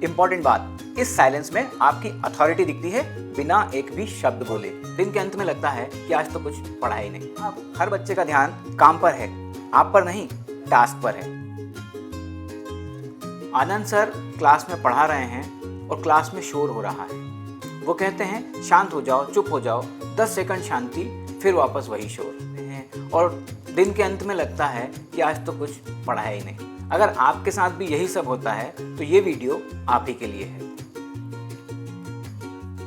Important बात, इस silence में आपकी अथॉरिटी दिखती है बिना एक भी शब्द बोले। दिन के अंत में लगता है कि आज तो कुछ पढ़ा ही नहीं। अब हर बच्चे का ध्यान काम पर है, आप पर नहीं, टास्क पर है। आनंद सर क्लास में पढ़ा रहे हैं और क्लास में शोर हो रहा है। वो कहते हैं शांत हो जाओ, चुप हो जाओ, 10 सेकंड शांति, फिर वापस वही शोर। और दिन के अंत में लगता है कि आज तो कुछ पढ़ा ही नहीं। अगर आपके साथ भी यही सब होता है तो ये वीडियो आप ही के लिए है।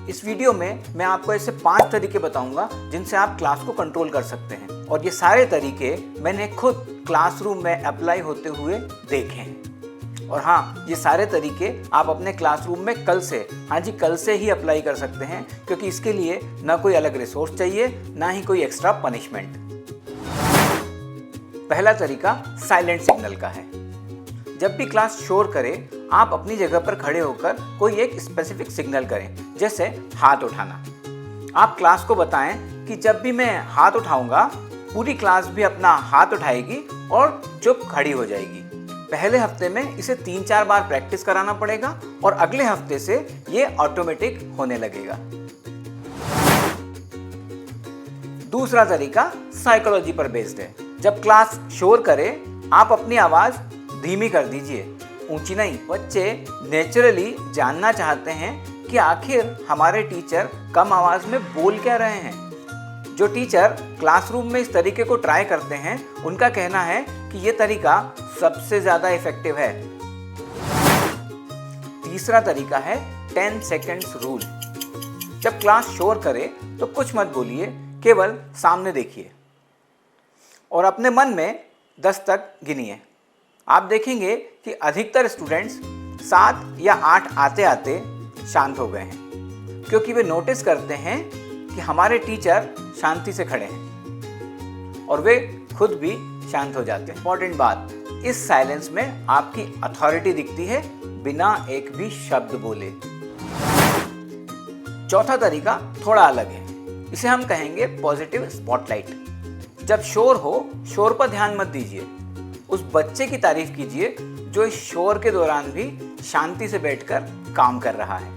इस वीडियो में मैं आपको ऐसे 5 तरीके बताऊंगा जिनसे आप क्लास को कंट्रोल कर सकते हैं, और ये सारे तरीके मैंने खुद क्लासरूम में अप्लाई होते हुए देखे हैं। और हाँ, ये सारे तरीके आप अपने क्लासरूम में कल से, हाँ जी कल से ही अप्लाई कर सकते हैं, क्योंकि इसके लिए ना कोई अलग रिसोर्स चाहिए, ना ही कोई एक्स्ट्रा पनिशमेंट। पहला तरीका साइलेंट सिग्नल का है। जब भी क्लास शोर करे, आप अपनी जगह पर खड़े होकर कोई एक स्पेसिफिक सिग्नल करें, जैसे हाथ उठाना। आप क्लास को बताएं कि जब भी मैं हाथ उठाऊंगा, पूरी क्लास भी अपना हाथ उठाएगी और चुप खड़ी हो जाएगी। पहले हफ्ते में इसे 3-4 बार प्रैक्टिस कराना पड़ेगा और अगले हफ्ते से ये ऑटोमेटिक होने लगेगा। दूसरा तरीका साइकोलॉजी पर बेस्ड है। जब क्लास शोर करे, आप अपनी आवाज धीमी कर दीजिए, ऊंची नहीं। बच्चे नेचुरली जानना चाहते हैं कि आखिर हमारे टीचर कम आवाज में बोल क्या रहे हैं। जो टीचर क्लासरूम में इस तरीके को ट्राई करते हैं, उनका कहना है कि ये तरीका सबसे ज्यादा इफेक्टिव है। तीसरा तरीका है 10 सेकेंड्स रूल। जब क्लास शोर करे तो कुछ मत बोलिए, केवल सामने देखिए और अपने मन में 10 तक गिनिए। आप देखेंगे कि अधिकतर स्टूडेंट्स 7 या 8 आते आते शांत हो गए हैं, क्योंकि वे नोटिस करते हैं कि हमारे टीचर शांति से खड़े हैं और वे खुद भी शांत हो जाते हैं। इंपॉर्टेंट बात, इस साइलेंस में आपकी अथॉरिटी दिखती है बिना एक भी शब्द बोले। चौथा तरीका थोड़ा अलग है, इसे हम कहेंगे पॉजिटिव स्पॉटलाइट। जब शोर हो, शोर पर ध्यान मत दीजिए, उस बच्चे की तारीफ कीजिए जो इस शोर के दौरान भी शांति से बैठकर काम कर रहा है।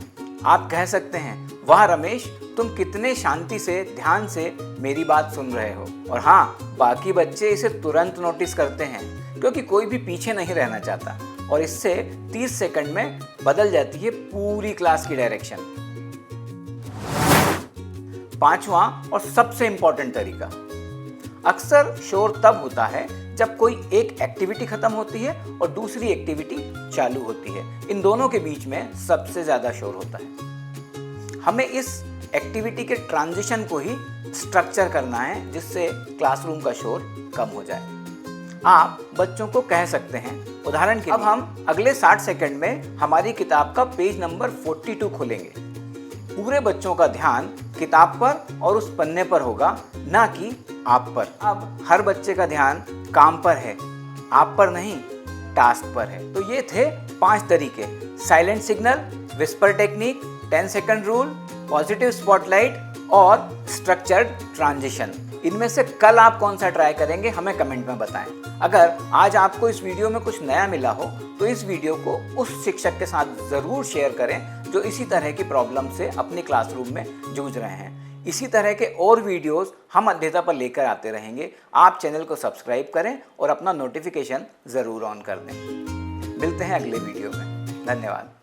आप कह सकते हैं, वाह रमेश, तुम कितने शांति से, ध्यान से मेरी बात सुन रहे हो। और हाँ, बाकी बच्चे इसे तुरंत नोटिस करते हैं, क्योंकि कोई भी पीछे नहीं रहना चाहता, और इससे 30 सेकंड में बदल जाती है पूरी क्लास की डायरेक्शन। पांचवा और सबसे इंपॉर्टेंट तरीका, अक्सर शोर तब होता है जब कोई एक एक्टिविटी खत्म होती है और दूसरी एक्टिविटी चालू होती है। इन दोनों के बीच में सबसे ज्यादा शोर होता है। हमें इस एक्टिविटी के ट्रांजिशन को ही स्ट्रक्चर करना है, जिससे क्लासरूम का शोर कम हो जाए। आप बच्चों को कह सकते हैं, उदाहरण के लिए, अब हम अगले 60 सेकंड में हमारी किताब का पेज नंबर 42 खोलेंगे। पूरे बच्चों का ध्यान किताब पर और उस पन्ने पर होगा, ना कि आप पर। अब हर बच्चे का ध्यान काम पर है, आप पर नहीं, टास्क पर है। तो ये थे 5 तरीके: silent signal, whisper technique, 10 second rule, positive spotlight और स्ट्रक्चर्ड ट्रांजिशन। इनमें से कल आप कौन सा ट्राई करेंगे, हमें कमेंट में बताएं। अगर आज आपको इस वीडियो में कुछ नया मिला हो तो इस वीडियो को उस शिक्षक के साथ ज़रूर शेयर करें जो इसी तरह की प्रॉब्लम से अपने क्लासरूम में जूझ रहे हैं। इसी तरह के और वीडियोस हम अध्येता पर लेकर आते रहेंगे। आप चैनल को सब्सक्राइब करें और अपना नोटिफिकेशन ज़रूर ऑन कर दें। मिलते हैं अगले वीडियो में। धन्यवाद।